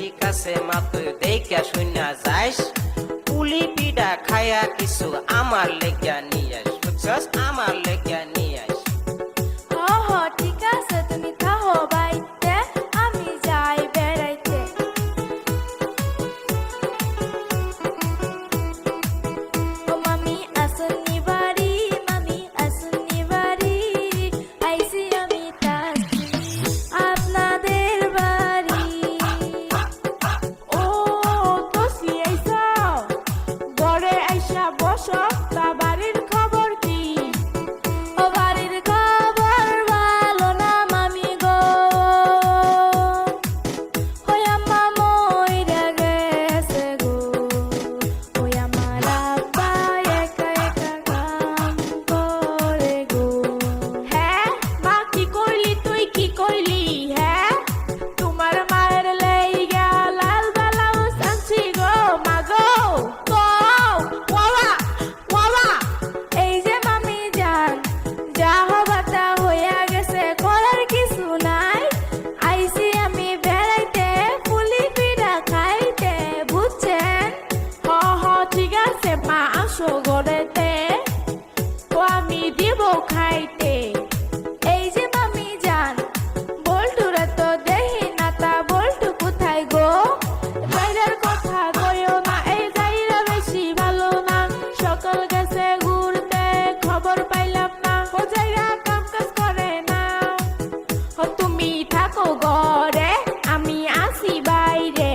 ঠিক আছে মা তুই দেখা শুনা যাইস পুলি পিঠা খায়া কিছু আমার লেগা নিয়ে আস বুঝছস আমার লেগা নিয়ে আস হ হ ঠিক আছে তুমি থাকো বাইতে আমি যাই বেড়াইতে ও মামি আসুনি বাড়ি মামি আসুনি বাড়ি আইসি আমি তাসি আপনাদের বাড়ি ও তোসি আইসাও ঘরে আইসা বসো তা বাড়ির খবর কি ও বাড়ির খবর ভালো না মামি গো ওই আম্মা মইরা গেছে গো ওই আমার আব্বা একা একা কাম করে গো হ্যাঁ মা কি করলি তুই কি করলি হ্যাঁ তোমার মায়ের লাইগা লাল ব্লাউজ আনছি গো মা গো ওয়াওয়া ওয়াওয়া এই যে মামি জান যা হবার তা হইয়া গেছে করার কিছু নাই আইসি আমি বেড়াইতে পুলি পিঠা খাইতে বুঝছেন হ হ ঠিক আছে মা আসো ঘরেতে ও আমি দিব খাইতে এই যে মামি জান বল্টুরে তো দেখি না তা বল্টু কোথায় গো বাইরের কথা কইও না এই যাইরা বেশি ভালো না সকাল গেছে ঘুরতে খবর পাইলাম না ও যাইরা কাম কাজ করে না ও তুমি থাকো ঘরে আমি আসি বাইরে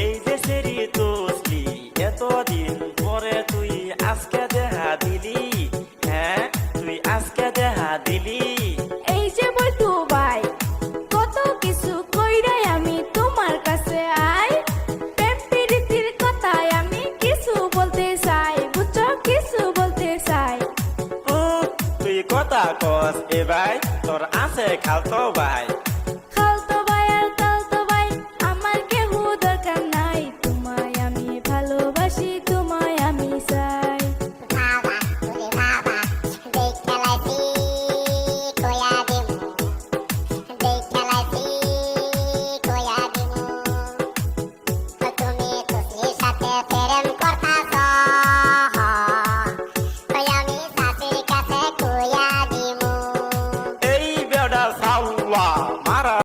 এই দেশেরই তসলি এতদিন পরে তুই আজকে দেখা দিলি হ্যাঁ তুই আজকে দেখা দিলি এই যে বল্টু ভাই কত কিছু কইরাই আমি তোমার কাছে আই প্রেম প্রীতির কথায় আমি কিছু বলতে চাই বুঝছো কিছু বলতে চাই তুই কথা কস এ ভাই তোর আছে খালতো ভাই